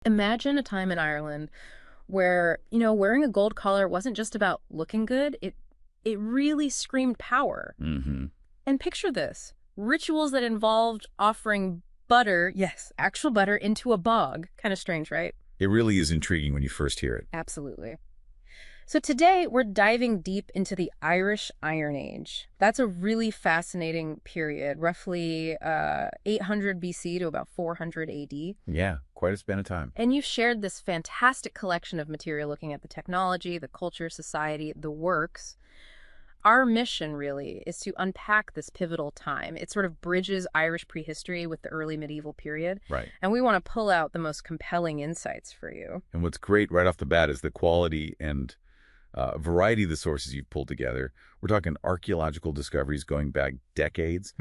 Imagine a time in Ireland where, wearing a gold collar wasn't just about looking good, it really screamed power. Mm-hmm. And picture this, rituals that involved offering butter, yes, actual butter, into a bog. Kind of strange, right? It really is intriguing when you first hear it. Absolutely. So today we're diving deep into the Irish Iron Age. That's a really fascinating period, roughly 800 BC to about 400 AD. Yeah, quite a span of time. And you've shared this fantastic collection of material looking at the technology, the culture, society, the works. Our mission really is to unpack this pivotal time. It sort of bridges Irish prehistory with the early medieval period. Right. And we want to pull out the most compelling insights for you. And what's great right off the bat is the quality and variety of the sources you've pulled together. We're talking archaeological discoveries going back decades,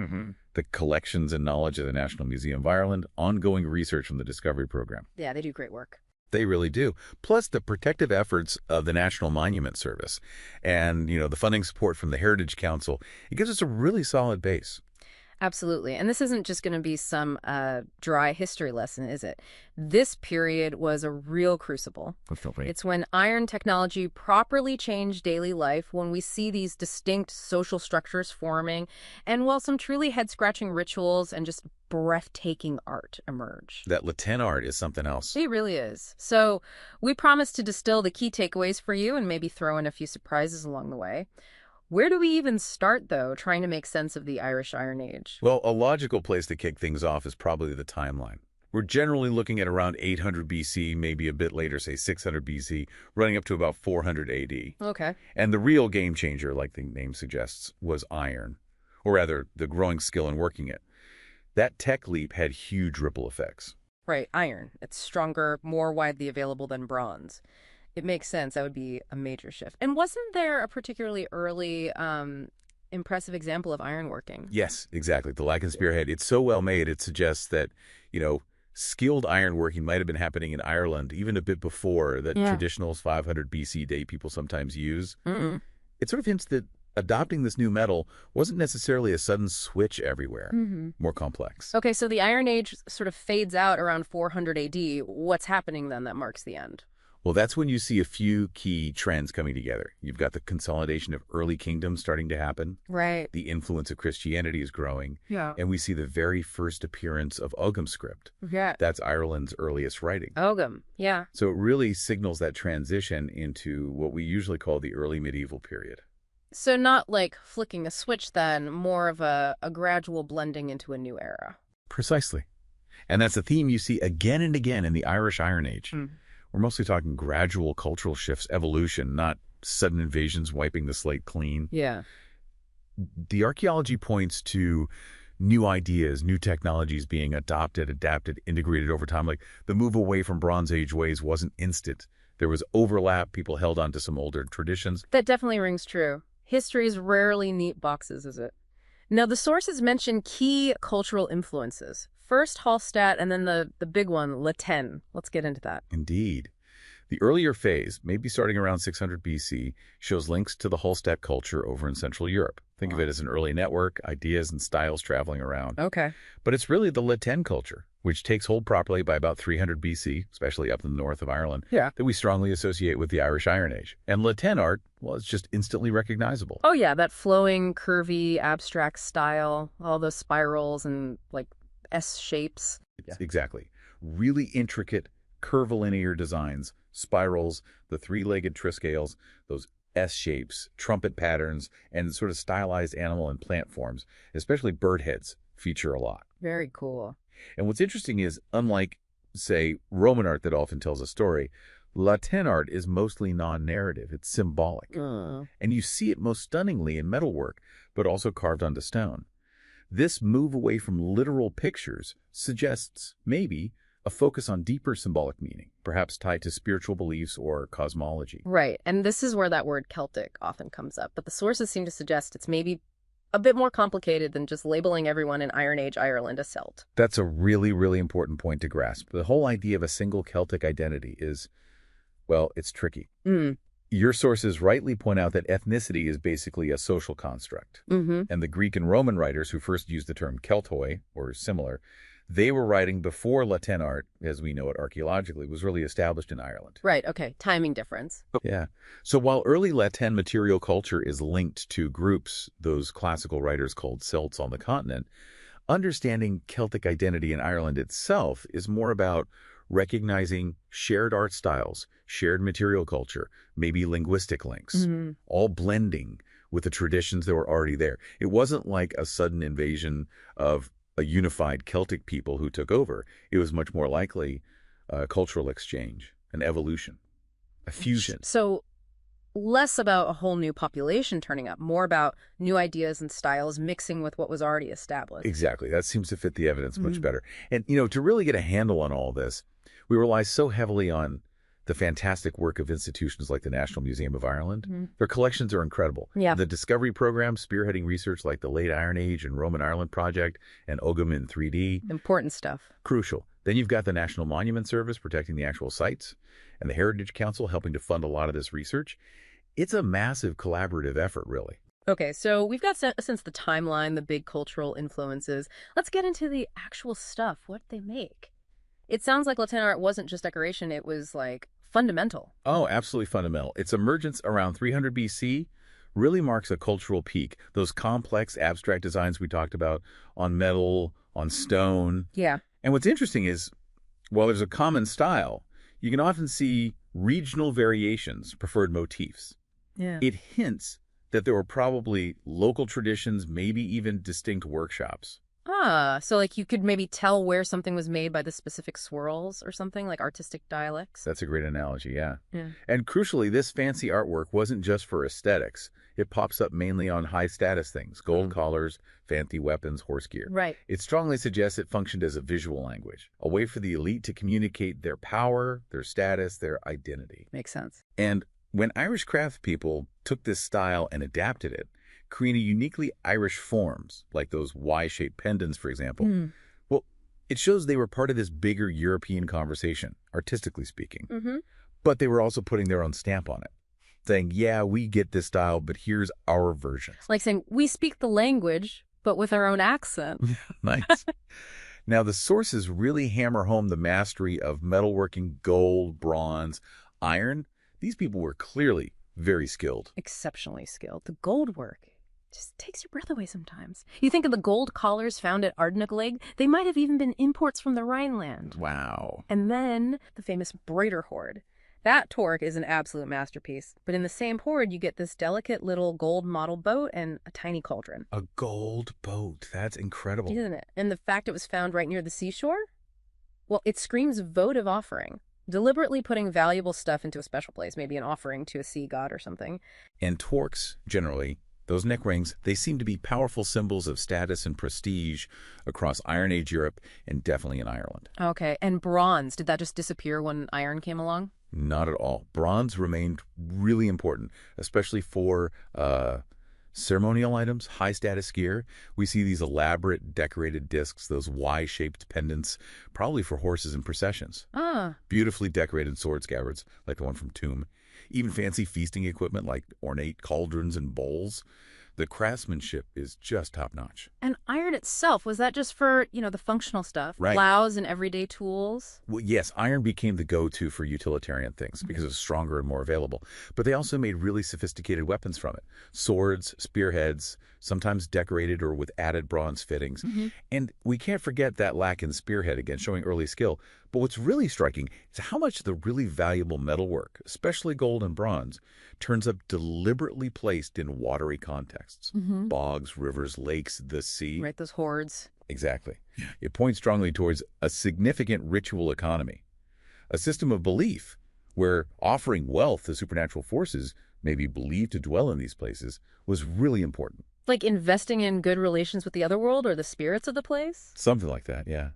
the collections and knowledge of the National Museum of Ireland, ongoing research from the Discovery Program. Yeah, they do great work. They really do. Plus the protective efforts of the National Monument Service and, the funding support from the Heritage Council. It gives us a really solid base. Absolutely. And this isn't just going to be some dry history lesson, is it? This period was a real crucible. It's when iron technology properly changed daily life, when we see these distinct social structures forming, and while some truly head-scratching rituals and just breathtaking art emerge. That Tène art is something else. It really is. So we promise to distill the key takeaways for you and maybe throw in a few surprises along the way. Where do we even start, though, trying to make sense of the Irish Iron Age? Well, a logical place to kick things off is probably the timeline. We're generally looking at around 800 BC, maybe a bit later, say 600 BC, running up to about 400 AD. Okay. And the real game changer, like the name suggests, was iron, or rather, the growing skill in working it. That tech leap had huge ripple effects. Right, iron. It's stronger, more widely available than bronze. It makes sense. That would be a major shift. And wasn't there a particularly early, impressive example of ironworking? Yes, exactly. The Lacan spearhead. It's so well made, it suggests that, skilled ironworking might have been happening in Ireland even a bit before that traditional 500 BC date people sometimes use. It sort of hints that adopting this new metal wasn't necessarily a sudden switch everywhere. More complex. Okay, so the Iron Age sort of fades out around 400 AD. What's happening then that marks the end? Well, that's when you see a few key trends coming together. You've got the consolidation of early kingdoms starting to happen. Right. The influence of Christianity is growing. Yeah. And we see the very first appearance of Ogham script. Yeah. That's Ireland's earliest writing. Ogham, yeah. So it really signals that transition into what we usually call the early medieval period. So not like flicking a switch then, more of a gradual blending into a new era. Precisely. And that's a theme you see again and again in the Irish Iron Age. We're mostly talking gradual cultural shifts, evolution, not sudden invasions wiping the slate clean. Yeah. The archaeology points to new ideas, new technologies being adopted, adapted, integrated over time. Like the move away from Bronze Age ways wasn't instant. There was overlap. People held on to some older traditions. That definitely rings true. History is rarely neat boxes, is it? Now, the sources mention key cultural influences. First, Hallstatt, and then the big one, Tène. Let's get into that. Indeed. The earlier phase, maybe starting around 600 BC, shows links to the Hallstatt culture over in Central Europe. Think of it as an early network, ideas and styles traveling around. Okay. But it's really the Tène culture, which takes hold properly by about 300 BC, especially up in the north of Ireland, that we strongly associate with the Irish Iron Age. And Tène art, well, it's just instantly recognizable. Oh, yeah, that flowing, curvy, abstract style, all those spirals and, S shapes. Exactly. Really intricate, curvilinear designs, spirals, the three-legged triscales, those S shapes, trumpet patterns, and sort of stylized animal and plant forms, especially bird heads, feature a lot. Very cool. And what's interesting is, unlike, say, Roman art that often tells a story, Tène art is mostly non-narrative. It's symbolic. And you see it most stunningly in metalwork, but also carved onto stone. This move away from literal pictures suggests, maybe, a focus on deeper symbolic meaning, perhaps tied to spiritual beliefs or cosmology. Right, and this is where that word Celtic often comes up, but the sources seem to suggest it's maybe a bit more complicated than just labeling everyone in Iron Age Ireland a Celt. That's a really, really important point to grasp. The whole idea of a single Celtic identity is, well, it's tricky. Your sources rightly point out that ethnicity is basically a social construct. And the Greek and Roman writers who first used the term Keltoi, or similar, They were writing before La Tène art, as we know it archaeologically, was really established in Ireland. Right, okay. Timing difference. Yeah. So while early La Tène material culture is linked to groups, those classical writers called Celts on the continent, understanding Celtic identity in Ireland itself is more about recognizing shared art styles, shared material culture, maybe linguistic links, all blending with the traditions that were already there. It wasn't like a sudden invasion of a unified Celtic people who took over. It was much more likely a cultural exchange, an evolution, a fusion. So less about a whole new population turning up, more about new ideas and styles mixing with what was already established. Exactly. That seems to fit the evidence much better. And, to really get a handle on all this, we rely so heavily on the fantastic work of institutions like the National Museum of Ireland. Their collections are incredible. Yeah. The Discovery Program spearheading research like the Late Iron Age and Roman Ireland Project and Ogham in 3D. Important stuff. Crucial. Then you've got the National Monument Service protecting the actual sites and the Heritage Council helping to fund a lot of this research. It's a massive collaborative effort, really. Okay, so we've got since the timeline, the big cultural influences. Let's get into the actual stuff, what they make. It sounds like La Tène art wasn't just decoration, it was like fundamental. Oh, absolutely fundamental. Its emergence around 300 BC really marks a cultural peak. Those complex abstract designs we talked about on metal, on stone. Yeah. And what's interesting is, while there's a common style, you can often see regional variations, preferred motifs. Yeah. It hints that there were probably local traditions, maybe even distinct workshops. So like you could maybe tell where something was made by the specific swirls or something, like artistic dialects. That's a great analogy, yeah. Yeah. And crucially, this fancy artwork wasn't just for aesthetics. It pops up mainly on high-status things, gold collars, fancy weapons, horse gear. Right. It strongly suggests it functioned as a visual language, a way for the elite to communicate their power, their status, their identity. Makes sense. And when Irish craftspeople took this style and adapted it, creating uniquely Irish forms, like those Y-shaped pendants, for example, well, it shows they were part of this bigger European conversation, artistically speaking. But they were also putting their own stamp on it, saying, yeah, we get this style, but here's our version. Like saying, we speak the language, but with our own accent. Nice. Now, the sources really hammer home the mastery of metalworking, gold, bronze, iron. These people were clearly very skilled. Exceptionally skilled. The gold work just takes your breath away sometimes. You think of the gold collars found at Ardnaglig, they might have even been imports from the Rhineland. Wow. And then the famous Broighter Hoard. That torque is an absolute masterpiece. But in the same hoard, you get this delicate little gold model boat and a tiny cauldron. A gold boat. That's incredible. Isn't it? And the fact it was found right near the seashore? Well, it screams votive offering. Deliberately putting valuable stuff into a special place, maybe an offering to a sea god or something. And torques, generally, those neck rings, they seem to be powerful symbols of status and prestige across Iron Age Europe and definitely in Ireland. Okay, and bronze, did that just disappear when iron came along? Not at all. Bronze remained really important, especially for ceremonial items, high-status gear. We see these elaborate decorated discs, those Y-shaped pendants, probably for horses and processions. Beautifully decorated sword scabbards, like the one from Tomb. Even fancy feasting equipment like ornate cauldrons and bowls. The craftsmanship is just top-notch. And iron itself, was that just for, the functional stuff? Right. Plows and everyday tools? Well, yes, iron became the go-to for utilitarian things because it was stronger and more available. But they also made really sophisticated weapons from it. Swords, spearheads, sometimes decorated or with added bronze fittings. And we can't forget that lack in spearhead, again, showing early skill. But what's really striking is how much the really valuable metalwork, especially gold and bronze, turns up deliberately placed in watery contexts. Bogs, rivers, lakes, the sea. Right, those hoards. Exactly. It points strongly towards a significant ritual economy, a system of belief where offering wealth to supernatural forces, maybe believed to dwell in these places, was really important. Like investing in good relations with the other world or the spirits of the place? Something like that, yeah.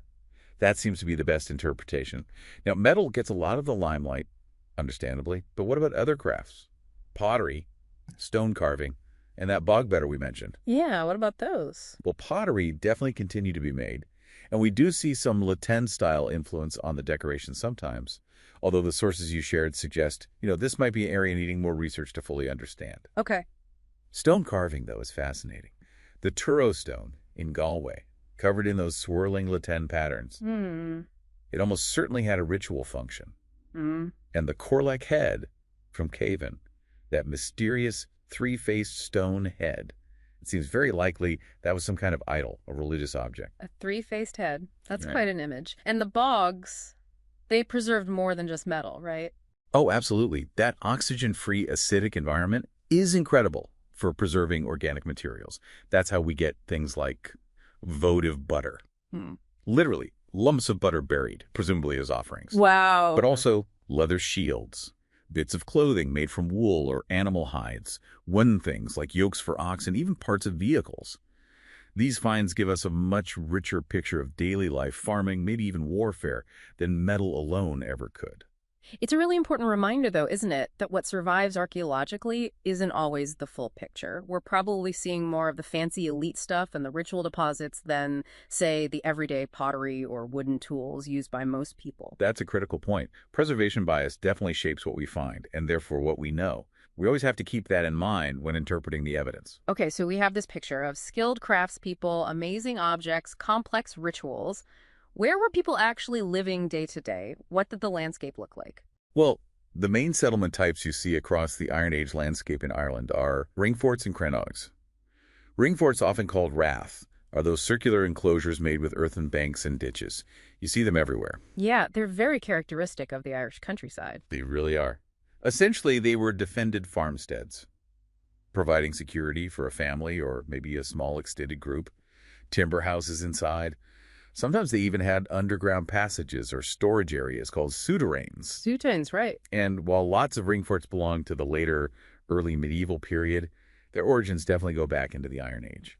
That seems to be the best interpretation. Now, metal gets a lot of the limelight, understandably, but what about other crafts? Pottery, stone carving, and that bog better we mentioned. Yeah, what about those? Well, pottery definitely continued to be made, and we do see some La Tène-style influence on the decoration sometimes, although the sources you shared suggest, this might be an area needing more research to fully understand. Okay. Stone carving, though, is fascinating. The Turo stone in Galway, covered in those swirling lateen patterns. It almost certainly had a ritual function. And the Corlec head from Cavan, that mysterious three-faced stone head, it seems very likely that was some kind of idol, a religious object. A three-faced head. That's quite an image. And the bogs, they preserved more than just metal, right? Oh, absolutely. That oxygen-free acidic environment is incredible for preserving organic materials. That's how we get things like votive butter. Literally, lumps of butter buried, presumably as offerings. Wow. But also leather shields, bits of clothing made from wool or animal hides, wooden things like yokes for ox, and even parts of vehicles. These finds give us a much richer picture of daily life, farming, maybe even warfare, than metal alone ever could. It's a really important reminder, though, isn't it, that what survives archaeologically isn't always the full picture. We're probably seeing more of the fancy elite stuff and the ritual deposits than, say, the everyday pottery or wooden tools used by most people. That's a critical point. Preservation bias definitely shapes what we find, and therefore what we know. We always have to keep that in mind when interpreting the evidence. Okay, so we have this picture of skilled craftspeople, amazing objects, complex rituals. Where were people actually living day to day? What did the landscape look like? Well, the main settlement types you see across the Iron Age landscape in Ireland are ringforts and crannógs. Ringforts, often called rath, are those circular enclosures made with earthen banks and ditches. You see them everywhere. Yeah, they're very characteristic of the Irish countryside. They really are. Essentially, they were defended farmsteads, providing security for a family or maybe a small extended group. Timber houses inside. Sometimes they even had underground passages or storage areas called souterrains. Souterrains, right. And while lots of ringforts belong to the later, early medieval period, their origins definitely go back into the Iron Age.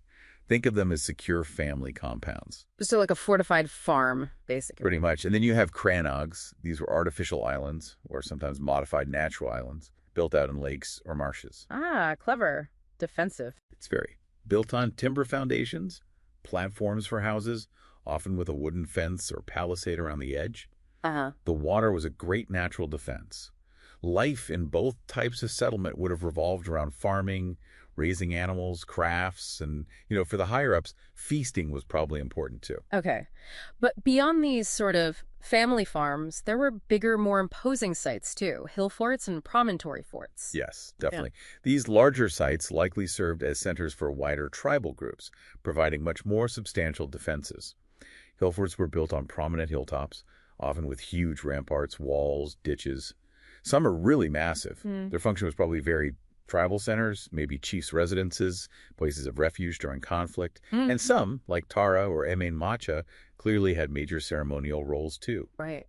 Think of them as secure family compounds. So like a fortified farm, basically. Pretty much. And then you have crannógs. These were artificial islands, or sometimes modified natural islands, built out in lakes or marshes. Ah, clever. Defensive. It's very. Built on timber foundations, platforms for houses, often with a wooden fence or palisade around the edge. The water was a great natural defense. Life in both types of settlement would have revolved around farming, raising animals, crafts, and, for the higher-ups, feasting was probably important too. Okay. But beyond these sort of family farms, there were bigger, more imposing sites too, hillforts and promontory forts. Yes, definitely. Yeah. These larger sites likely served as centers for wider tribal groups, providing much more substantial defenses. Hillforts were built on prominent hilltops, often with huge ramparts, walls, ditches. Some are really massive. Their function was probably very tribal centers, maybe chiefs' residences, places of refuge during conflict. And some, like Tara or Emain Macha, clearly had major ceremonial roles too. Right.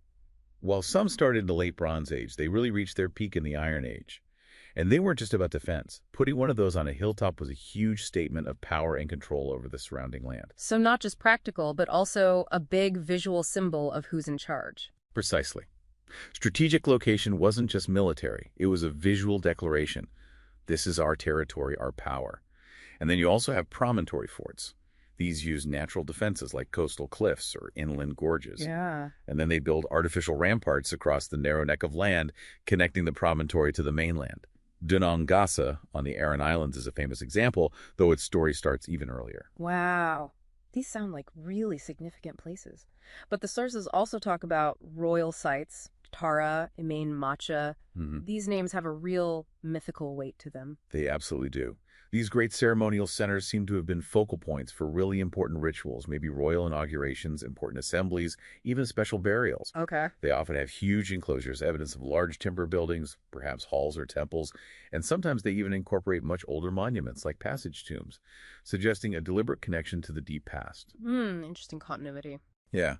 While some started in the late Bronze Age, they really reached their peak in the Iron Age. And they weren't just about defense. Putting one of those on a hilltop was a huge statement of power and control over the surrounding land. So not just practical, but also a big visual symbol of who's in charge. Precisely. Strategic location wasn't just military. It was a visual declaration. This is our territory, our power. And then you also have promontory forts. These use natural defenses like coastal cliffs or inland gorges. Yeah. And then they build artificial ramparts across the narrow neck of land, connecting the promontory to the mainland. Dunongasa on the Aran Islands is a famous example, though its story starts even earlier. Wow. These sound like really significant places. But the sources also talk about royal sites, Tara, Emain Macha. These names have a real mythical weight to them. They absolutely do. These great ceremonial centers seem to have been focal points for really important rituals, maybe royal inaugurations, important assemblies, even special burials. Okay. They often have huge enclosures, evidence of large timber buildings, perhaps halls or temples, and sometimes they even incorporate much older monuments like passage tombs, suggesting a deliberate connection to the deep past. Interesting continuity. Yeah.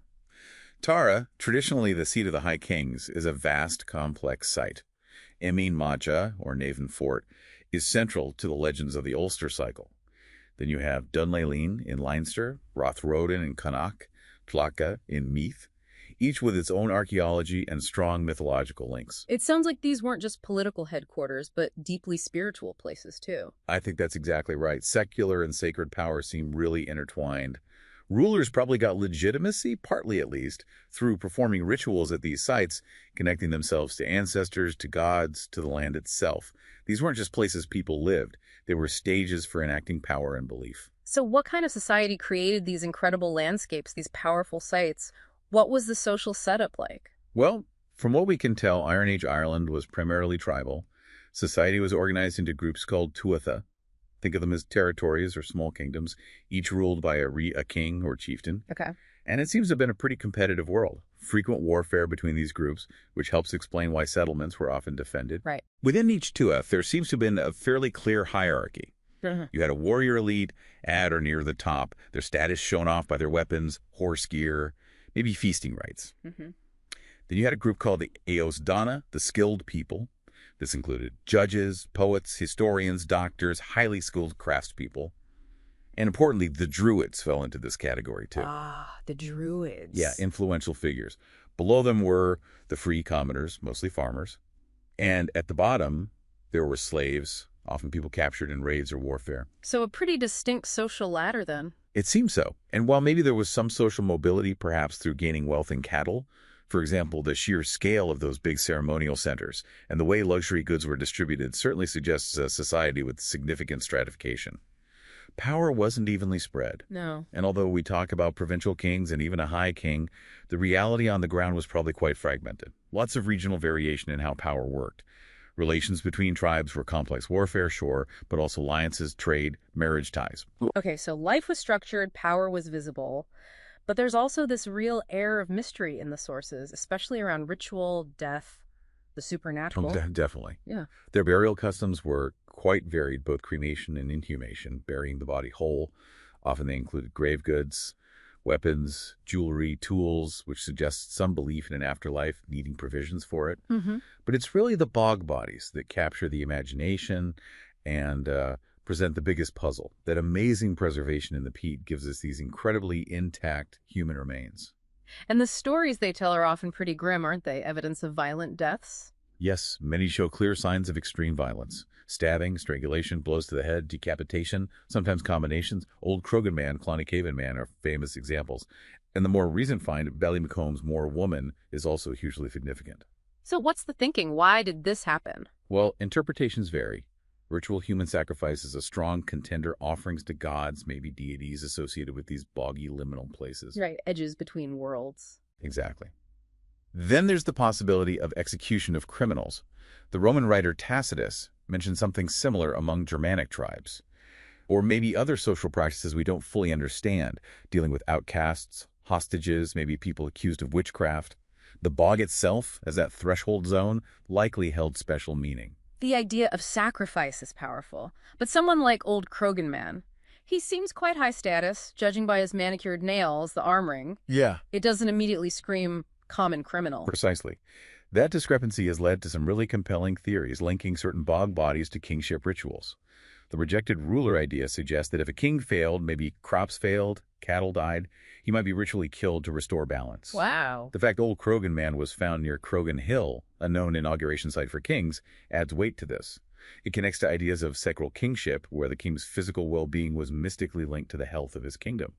Tara, traditionally the seat of the High Kings, is a vast, complex site. Emain Macha, or Navan Fort, is central to the legends of the Ulster cycle. Then you have Dunlaylene in Leinster, Rothroden in Connacht, Tlacha in Meath, each with its own archaeology and strong mythological links. It sounds like these weren't just political headquarters, but deeply spiritual places too. I think that's exactly right. Secular and sacred power seem really intertwined. Rulers probably got legitimacy, partly at least, through performing rituals at these sites, connecting themselves to ancestors, to gods, to the land itself. These weren't just places people lived. They were stages for enacting power and belief. So what kind of society created these incredible landscapes, these powerful sites? What was the social setup like? Well, from what we can tell, Iron Age Ireland was primarily tribal. Society was organized into groups called tuatha. Think of them as territories or small kingdoms, each ruled by a king or chieftain. Okay. And it seems to have been a pretty competitive world. Frequent warfare between these groups, which helps explain why settlements were often defended. Right. Within each tuath, there seems to have been a fairly clear hierarchy. You had a warrior elite at or near the top, their status shown off by their weapons, horse gear, maybe feasting rites. Then you had a group called the Eos Dana, the skilled people. This included judges, poets, historians, doctors, highly skilled craftspeople. And importantly, the Druids fell into this category too. Ah, the Druids. Yeah, influential figures. Below them were the free commoners, mostly farmers. And at the bottom, there were slaves, often people captured in raids or warfare. So a pretty distinct social ladder then. It seems so. And while maybe there was some social mobility, perhaps through gaining wealth in cattle, for example, the sheer scale of those big ceremonial centers and the way luxury goods were distributed certainly suggests a society with significant stratification. Power wasn't evenly spread. No. And although we talk about provincial kings and even a high king, the reality on the ground was probably quite fragmented. Lots of regional variation in how power worked. Relations between tribes were complex warfare, sure, but also alliances, trade, marriage ties. Okay, so life was structured, power was visible, but there's also this real air of mystery in the sources, especially around ritual, death, the supernatural. Definitely. Yeah. Their burial customs were quite varied, both cremation and inhumation, burying the body whole. Often they included grave goods, weapons, jewelry, tools, which suggests some belief in an afterlife, needing provisions for it. But it's really the bog bodies that capture the imagination and present the biggest puzzle. That amazing preservation in the peat gives us these incredibly intact human remains. And the stories they tell are often pretty grim, aren't they? Evidence of violent deaths? Yes, many show clear signs of extreme violence. Stabbing, strangulation, blows to the head, decapitation, sometimes combinations. Old Krogan Man, Cloneycaven Man are famous examples. And the more recent find, Ballymacombe's Moor Woman, is also hugely significant. So what's the thinking? Why did this happen? Well, interpretations vary. Ritual human sacrifice is a strong contender, offerings to gods, maybe deities associated with these boggy liminal places. Right, edges between worlds. Exactly. Then there's the possibility of execution of criminals. The Roman writer Tacitus mentioned something similar among Germanic tribes. Or maybe other social practices we don't fully understand, dealing with outcasts, hostages, maybe people accused of witchcraft. The bog itself, as that threshold zone, likely held special meaning. The idea of sacrifice is powerful. But someone like old Krogan Man, he seems quite high status, judging by his manicured nails, the arm ring. Yeah. It doesn't immediately scream common criminal. Precisely. That discrepancy has led to some really compelling theories linking certain bog bodies to kingship rituals. The rejected ruler idea suggests that if a king failed, maybe crops failed, cattle died, he might be ritually killed to restore balance. Wow. The fact old Krogan Man was found near Krogan Hill, a known inauguration site for kings, adds weight to this. It connects to ideas of sacral kingship, where the king's physical well-being was mystically linked to the health of his kingdom.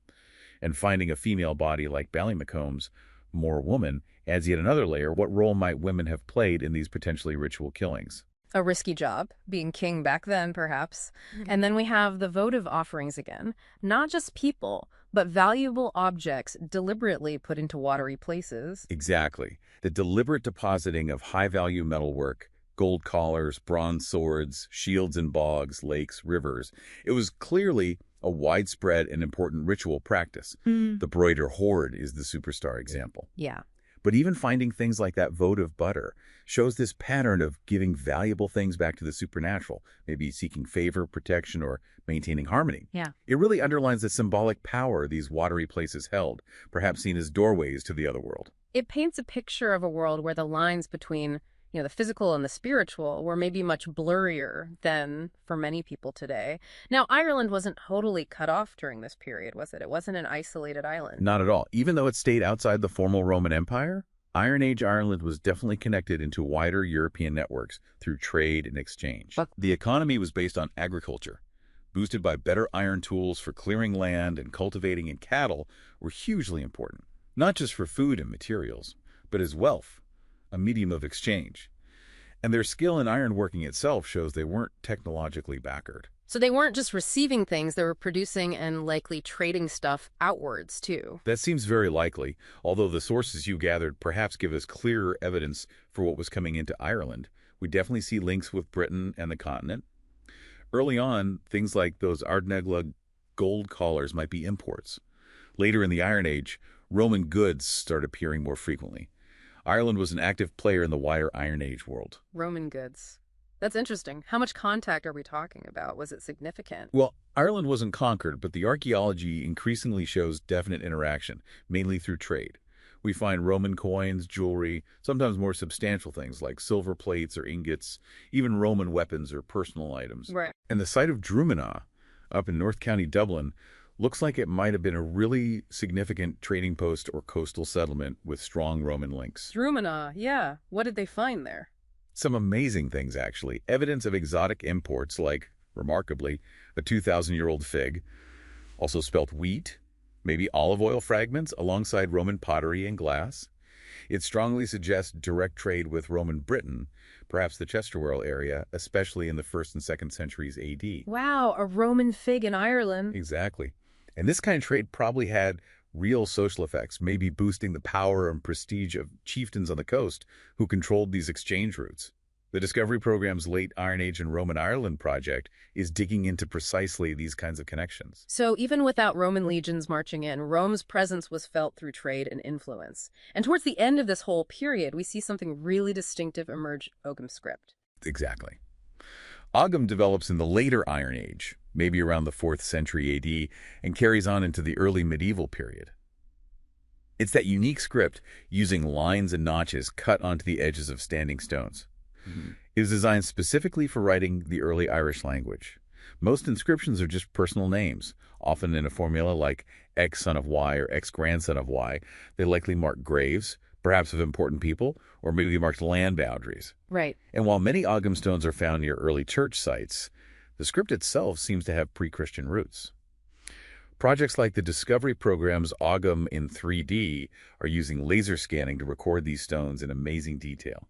And finding a female body like Ballymacombe's Moor Woman adds yet another layer. What role might women have played in these potentially ritual killings? A risky job, being king back then, perhaps. And then we have the votive offerings again. Not just people, but valuable objects deliberately put into watery places. Exactly. The deliberate depositing of high-value metalwork, gold collars, bronze swords, shields in bogs, lakes, rivers. It was clearly a widespread and important ritual practice. The Broighter Hoard is the superstar example. Yeah. But even finding things like that votive butter shows this pattern of giving valuable things back to the supernatural, maybe seeking favor, protection, or maintaining harmony. Yeah. It really underlines the symbolic power these watery places held, perhaps seen as doorways to the other world. It paints a picture of a world where the lines between, the physical and the spiritual were maybe much blurrier than for many people today. Now, Ireland wasn't totally cut off during this period, was it? It wasn't an isolated island. Not at all. Even though it stayed outside the formal Roman Empire, Iron Age Ireland was definitely connected into wider European networks through trade and exchange. But the economy was based on agriculture, boosted by better iron tools for clearing land and cultivating, and cattle were hugely important, not just for food and materials, but as wealth, a medium of exchange. And their skill in ironworking itself shows they weren't technologically backward. So they weren't just receiving things, they were producing and likely trading stuff outwards, too. That seems very likely, although the sources you gathered perhaps give us clearer evidence for what was coming into Ireland. We definitely see links with Britain and the continent. Early on, things like those Ardnegla gold collars might be imports. Later in the Iron Age, Roman goods start appearing more frequently. Ireland was an active player in the wider Iron Age world. Roman goods. That's interesting. How much contact are we talking about? Was it significant? Well, Ireland wasn't conquered, but the archaeology increasingly shows definite interaction, mainly through trade. We find Roman coins, jewelry, sometimes more substantial things like silver plates or ingots, even Roman weapons or personal items. Right. And the site of Drumina, up in North County, Dublin, looks like it might have been a really significant trading post or coastal settlement with strong Roman links. Drumina, yeah. What did they find there? Some amazing things, actually. Evidence of exotic imports like, remarkably, a 2,000-year-old fig, also spelt wheat, maybe olive oil fragments alongside Roman pottery and glass. It strongly suggests direct trade with Roman Britain, perhaps the Chesterwell area, especially in the 1st and 2nd centuries AD. Wow, a Roman fig in Ireland. Exactly. And this kind of trade probably had real social effects, maybe boosting the power and prestige of chieftains on the coast who controlled these exchange routes. The Discovery Program's Late Iron Age and Roman Ireland project is digging into precisely these kinds of connections. So even without Roman legions marching in, Rome's presence was felt through trade and influence. And towards the end of this whole period, we see something really distinctive emerge: Ogham script. Exactly. Ogham develops in the later Iron Age, maybe around the 4th century AD, and carries on into the early medieval period. It's that unique script using lines and notches cut onto the edges of standing stones. It was designed specifically for writing the early Irish language. Most inscriptions are just personal names, often in a formula like X son of Y or X grandson of Y. They likely mark graves, perhaps of important people, or maybe marked land boundaries. Right. And while many Ogham stones are found near early church sites, the script itself seems to have pre-Christian roots. Projects like the Discovery Program's Ogham in 3D are using laser scanning to record these stones in amazing detail.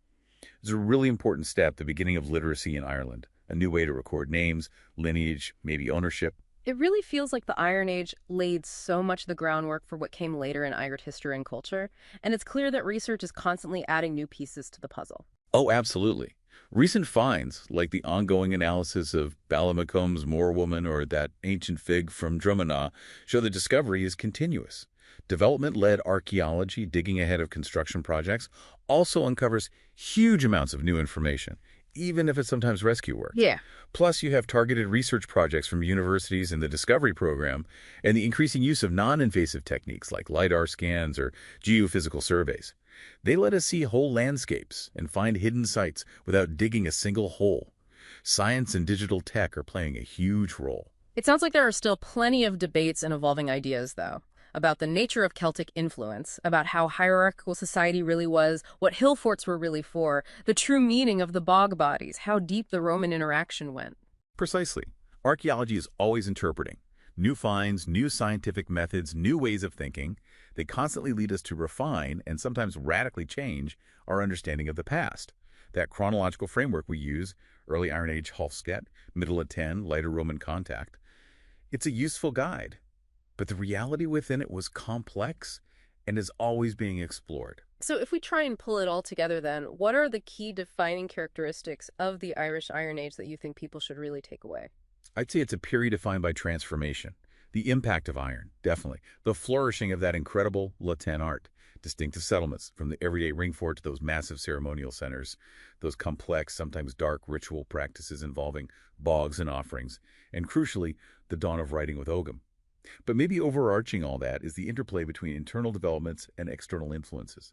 It's a really important step, the beginning of literacy in Ireland, a new way to record names, lineage, maybe ownership. It really feels like the Iron Age laid so much of the groundwork for what came later in Irish history and culture, and it's clear that research is constantly adding new pieces to the puzzle. Oh, absolutely. Recent finds, like the ongoing analysis of Ballymacomb's Moor Woman or that ancient fig from Drumina, show the discovery is continuous. Development-led archaeology, digging ahead of construction projects, also uncovers huge amounts of new information, even if it's sometimes rescue work. Yeah. Plus, you have targeted research projects from universities in the Discovery Program and the increasing use of non-invasive techniques like LiDAR scans or geophysical surveys. They let us see whole landscapes and find hidden sites without digging a single hole. Science and digital tech are playing a huge role. It sounds like there are still plenty of debates and evolving ideas, though, about the nature of Celtic influence, about how hierarchical society really was, what hillforts were really for, the true meaning of the bog bodies, how deep the Roman interaction went. Precisely. Archaeology is always interpreting. New finds, new scientific methods, new ways of thinking. They constantly lead us to refine and sometimes radically change our understanding of the past. That chronological framework we use, early Iron Age Hofstede, middle of Tène, later Roman contact, it's a useful guide. But the reality within it was complex and is always being explored. So if we try and pull it all together then, what are the key defining characteristics of the Irish Iron Age that you think people should really take away? I'd say it's a period defined by transformation. The impact of iron, definitely. The flourishing of that incredible Tène art. Distinctive settlements, from the everyday ringfort to those massive ceremonial centers. Those complex, sometimes dark ritual practices involving bogs and offerings. And crucially, the dawn of writing with Ogham. But maybe overarching all that is the interplay between internal developments and external influences,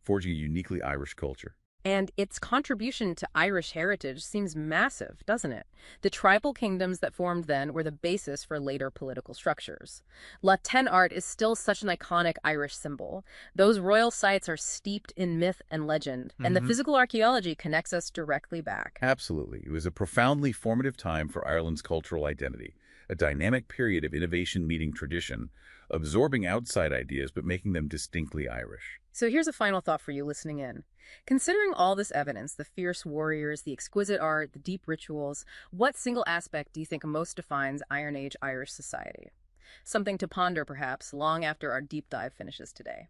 forging a uniquely Irish culture. And its contribution to Irish heritage seems massive, doesn't it? The tribal kingdoms that formed then were the basis for later political structures. Tène art is still such an iconic Irish symbol. Those royal sites are steeped in myth and legend, and the physical archaeology connects us directly back. Absolutely. It was a profoundly formative time for Ireland's cultural identity, a dynamic period of innovation meeting tradition, absorbing outside ideas but making them distinctly Irish. So here's a final thought for you listening in. Considering all this evidence, the fierce warriors, the exquisite art, the deep rituals, what single aspect do you think most defines Iron Age Irish society? Something to ponder, perhaps, long after our deep dive finishes today.